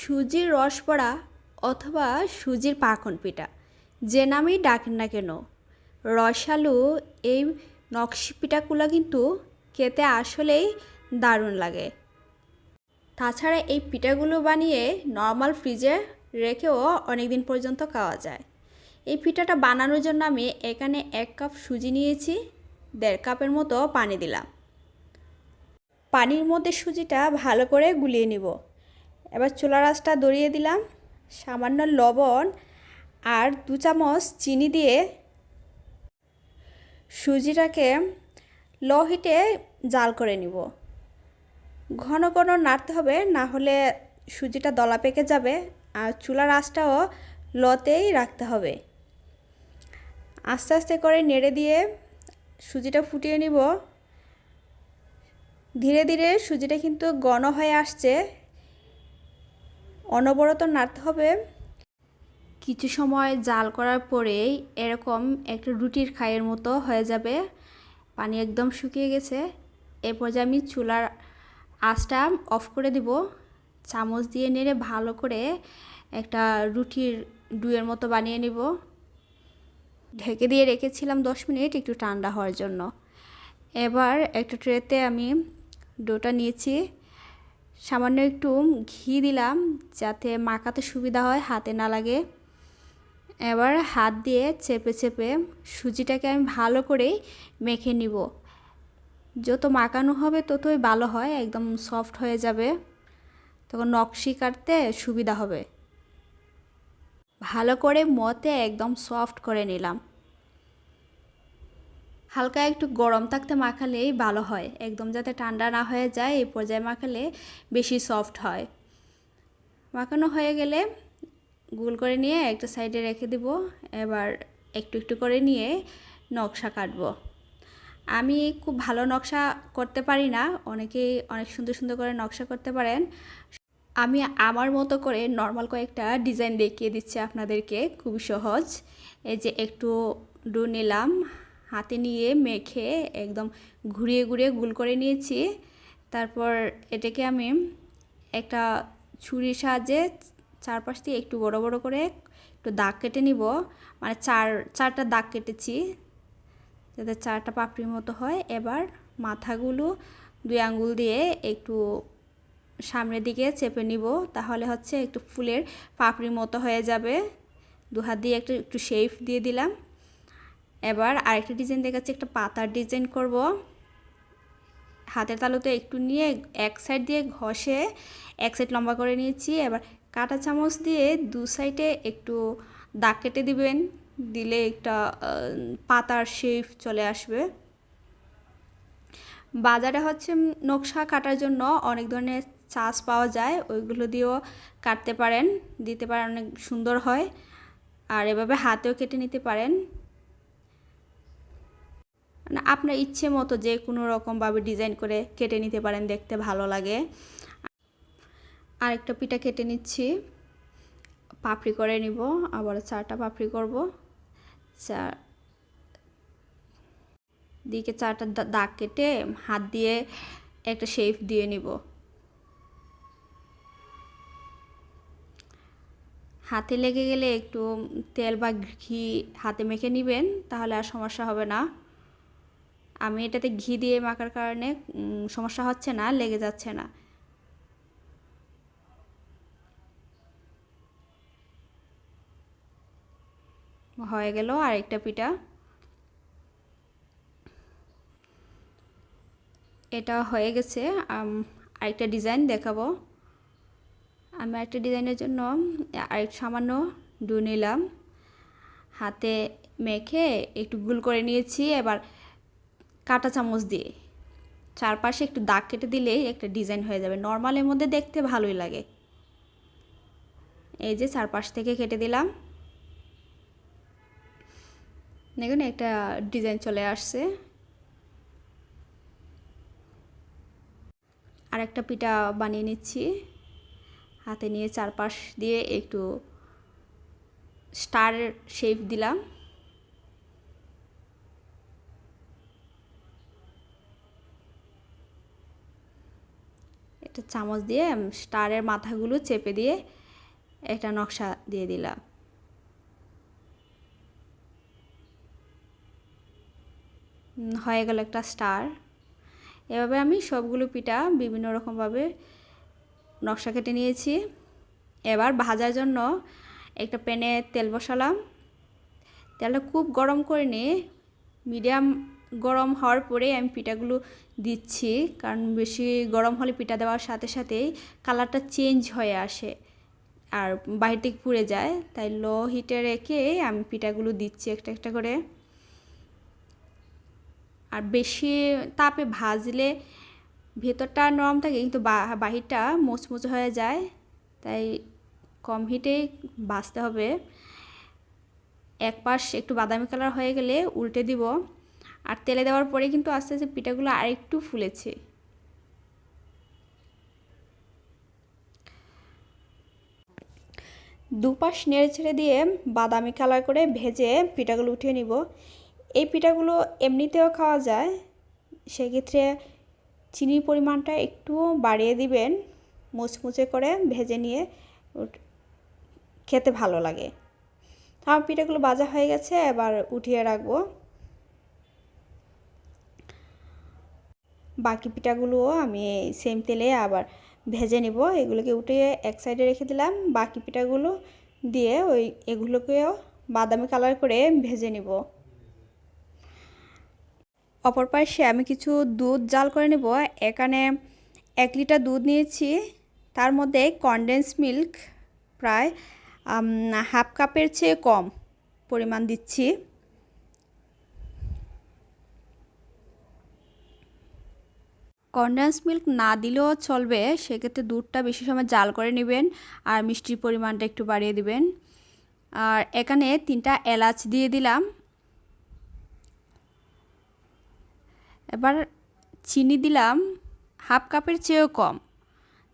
সুজির রসবড়া অথবা সুজির পাকন পিঠা যে নামেই ডাকেন না কেন, রসালো এই নকশি পিঠাগুলো কিন্তু খেতে আসলেই দারুণ লাগে। তাছাড়া এই পিঠাগুলো বানিয়ে নর্মাল ফ্রিজে রেখেও অনেক দিন পর্যন্ত খাওয়া যায়। এই পিঠাটা বানানোর জন্য আমি এখানে 1 কাপ সুজি নিয়েছি, 1.5 কাপের মতো পানি দিলাম। পানির মধ্যে সুজিটা ভালো করে গুলিয়ে নিব। এবার চুলার আঁচটা ধরিয়ে দিলাম, সামান্য লবণ আর 2 চামচ চিনি দিয়ে সুজিটাকে লো হিটে জাল করে নিব। ঘন ঘন নাড়তে হবে, না হলে সুজিটা দলা পেকে যাবে। আর চুলার আঁচটাও লোতেই রাখতে হবে। আস্তে আস্তে করে নেড়ে দিয়ে সুজিটা ফুটিয়ে নিব। ধীরে ধীরে সুজিটা কিন্তু ঘন হয়ে আসছে, অনবরত নাড়তে হবে। কিছু সময় জাল করার পরেই এরকম একটা রুটির খায়ের মতো হয়ে যাবে, পানি একদম শুকিয়ে গেছে। এ পর্যায়ে আমি চুলার আঁচটা অফ করে দিব। চামচ দিয়ে নেড়ে ভালো করে একটা রুটির ডুয়ের মতো বানিয়ে নিব। ঢেকে দিয়ে রেখেছিলাম 10 মিনিট একটু ঠান্ডা হওয়ার জন্য। এবার একটা ট্রেতে আমি ডোটা নিয়েছি, সামান্য একটু ঘি দিলাম যাতে মাখাতে সুবিধা হয়, হাতে না লাগে। এবার হাত দিয়ে চেপে চেপে সুজিটাকে আমি ভালো করে মেখে নিব। যত মাখানো হবে ততই ভালো হয়, একদম সফট হয়ে যাবে, তখন নকশি কাটতে সুবিধা হবে। ভালো করে মতে একদম সফট করে নিলাম। হালকা একটু গরম থাকতে মাখালেই ভালো হয়, একদম যাতে ঠান্ডা না হয়ে যায়, এই পর্যায়ে মাখালে বেশি সফট হয়। মাখানো হয়ে গেলে গোল করে নিয়ে একটা সাইডে রেখে দিব। এবার একটু একটু করে নিয়ে নকশা কাটবো। আমি খুব ভালো নকশা করতে পারি না, অনেকেই অনেক সুন্দর সুন্দর করে নকশা করতে পারেন। আমি আমার মতো করে নর্মাল কয়েকটা ডিজাইন দেখিয়ে দিচ্ছি আপনাদেরকে, খুবই সহজ। এই যে একটু ডো নিলাম, হাতে নিয়ে মেখে একদম ঘুরিয়ে ঘুরিয়ে গোল করে নিয়েছি। তারপর এটাকে আমি একটা ছুরির সাহায্যে চারপাশ দিয়ে একটু বড় বড় করে একটু দাগ কেটে নিব। মানে চারটা দাগ কেটেছি যাতে 4টা পাপড়ির মতো হয়। এবার মাথাগুলো 2 আঙ্গুল দিয়ে একটু সামনের দিকে চেপে নিব, তাহলে হচ্ছে একটু ফুলের পাপড়ির মতো হয়ে যাবে। 2 হাত দিয়ে একটু শেপ দিয়ে দিলাম। এবার আরেকটা ডিজাইন দেখাচ্ছি, একটা পাতার ডিজাইন করব। হাতের তালুতে একটু নিয়ে এক সাইড দিয়ে ঘষে এক সাইড লম্বা করে নিয়েছি। এবার কাঁটা চামচ দিয়ে 2 সাইডে একটু দাগ কেটে দিবেন, দিলে একটা পাতার শেপ চলে আসবে। বাজারে হচ্ছে নকশা কাটার জন্য অনেক ধরনের চাষ পাওয়া যায়, ওইগুলো দিয়েও কাটতে পারেন, দিতে পারেন, অনেক সুন্দর হয়। আর এভাবে হাতেও কেটে নিতে পারেন, মানে আপনার ইচ্ছে মতো যে কোনো রকমভাবে ডিজাইন করে কেটে নিতে পারেন, দেখতে ভালো লাগে। আরেকটা পিঠা কেটে নিচ্ছি, পাপড়ি করে নিব। আবার 4টা পাপড়ি করব, 4 দিকে 4টা দাগ কেটে হাত দিয়ে একটা শেপ দিয়ে নিব। হাতে লেগে গেলে একটু তেল বা ঘি হাতে মেখে নেবেন, তাহলে আর সমস্যা হবে না। আমি এটাতে ঘি দিয়ে মাখার কারণে সমস্যা হচ্ছে না, লেগে যাচ্ছে না। হয়ে গেল আরেকটা পিঠা। এটা হয়ে গেছে। আরেকটা ডিজাইন দেখাবো। আমি আরেকটা ডিজাইনের জন্য আরেক সামান্য ডো নিলাম, হাতে মেখে একটু গোল করে নিয়েছি। এবার কাঁটা চামচ দিয়ে চারপাশে একটু দাগ কেটে দিলেই একটা ডিজাইন হয়ে যাবে। নর্মালের মধ্যে দেখতে ভালোই লাগে। এই যে চারপাশ থেকে কেটে দিলাম, দেখুন একটা ডিজাইন চলে আসছে। আর একটা পিঠা বানিয়ে নিচ্ছি, হাতে নিয়ে চারপাশ দিয়ে একটু স্টার শেপ দিলাম। একটা চামচ দিয়ে স্টারের মাথাগুলো চেপে দিয়ে একটা নকশা দিয়ে দিলাম। হয়ে গেল একটা স্টার। এভাবে আমি সবগুলো পিঠা বিভিন্ন রকমভাবে নকশা কেটে নিয়েছি। এবার ভাজার জন্য একটা প্যানে তেল বসালাম। তেলটা খুব গরম করে নিয়ে মিডিয়াম গরম হওয়ার পরে আমি পিঠাগুলো দিচ্ছি, কারণ বেশি গরম হলে পিঠা দেওয়ার সাথে সাথেই কালারটা চেঞ্জ হয়ে আসে আর বাইরে থেকে পুড়ে যায়। তাই লো হিটে রেখে আমি পিঠাগুলো দিচ্ছি একটা একটা করে। আর বেশি তাপে ভাজলে ভেতরটা নরম থাকে কিন্তু বাহিরটা মুচমুচে হয়ে যায়, তাই কম হিটেই ভাজতে হবে। এক পাশ একটু বাদামি কালার হয়ে গেলে উল্টে দিব। আর তেলে দেওয়ার পরে কিন্তু আস্তে আস্তে পিঠাগুলো আরেকটু ফুলেছে। দুপাশ নেড়ে ছেড়ে দিয়ে বাদামি কালার করে ভেজে পিঠাগুলো উঠিয়ে নিব। এই পিঠাগুলো এমনিতেও খাওয়া যায়, সেক্ষেত্রে চিনির পরিমাণটা একটু বাড়িয়ে দিবেন, মুচমুচে করে ভেজে নিয়ে খেতে ভালো লাগে। আমার পিঠাগুলো ভাজা হয়ে গেছে, এবার উঠিয়ে রাখবো। বাকি পিঠাগুলোও আমি সেম তেলে আবার ভেজে নিব। এগুলোকে উঠিয়ে এক সাইডে রেখে দিলাম। বাকি পিঠাগুলো দিয়ে এগুলোকেও বাদামি কালার করে ভেজে নিব। অপর পাশে আমি কিছু দুধ জাল করে নেব। এখানে 1 লিটার দুধ নিয়েছি, তার মধ্যে কনডেন্স মিল্ক প্রায় হাফ কাপের চেয়ে কম পরিমাণ দিচ্ছি। কনডেন্স মিল্ক না দিলেও চলবে, সেক্ষেত্রে দুধটা বেশি সময় জাল করে নেবেন আর মিষ্টির পরিমাণটা একটু বাড়িয়ে দিবেন। আর এখানে 3টা এলাচ দিয়ে দিলাম। এবার চিনি দিলাম হাফ কাপের চেয়েও কম।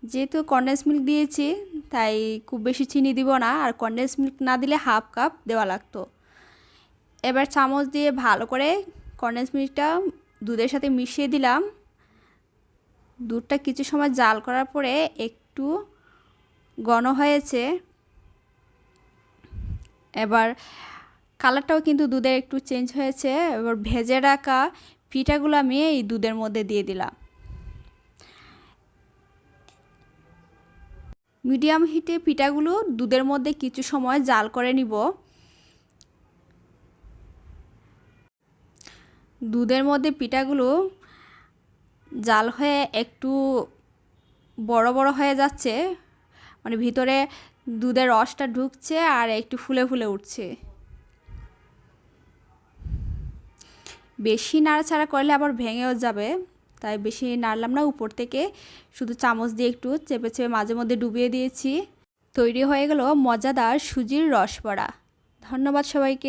যেহেতু কনডেন্স মিল্ক দিয়েছি তাই খুব বেশি চিনি দিব না, আর কনডেন্স মিল্ক না দিলে হাফ কাপ দেওয়া লাগতো। এবার চামচ দিয়ে ভালো করে কনডেন্স মিল্কটা দুধের সাথে মিশিয়ে দিলাম। দুধটা কিছু সময় জাল করার পরে একটু ঘন হয়েছে। এবার কালারটাও কিন্তু দুধের একটু চেঞ্জ হয়েছে। এবার ভেজে রাখা পিঠাগুলো আমি এই দুধের মধ্যে দিয়ে দিলাম। মিডিয়াম হিটে পিঠাগুলো দুধের মধ্যে কিছু সময় জাল করে নিব। দুধের মধ্যে পিঠাগুলো জাল হয়ে একটু বড় বড় হয়ে যাচ্ছে, মানে ভিতরে দুধের রসটা ঢুকছে আর একটু ফুলে ফুলে উঠছে। বেশি নাড়াচাড়া করলে আবার ভেঙেও যাবে, তাই বেশি নাড়লাম না। উপর থেকে শুধু চামচ দিয়ে একটু চেপে চেপে মাঝে মধ্যে ডুবিয়ে দিয়েছি। তৈরি হয়ে গেল মজাদার সুজির রসবড়া। ধন্যবাদ সবাইকে।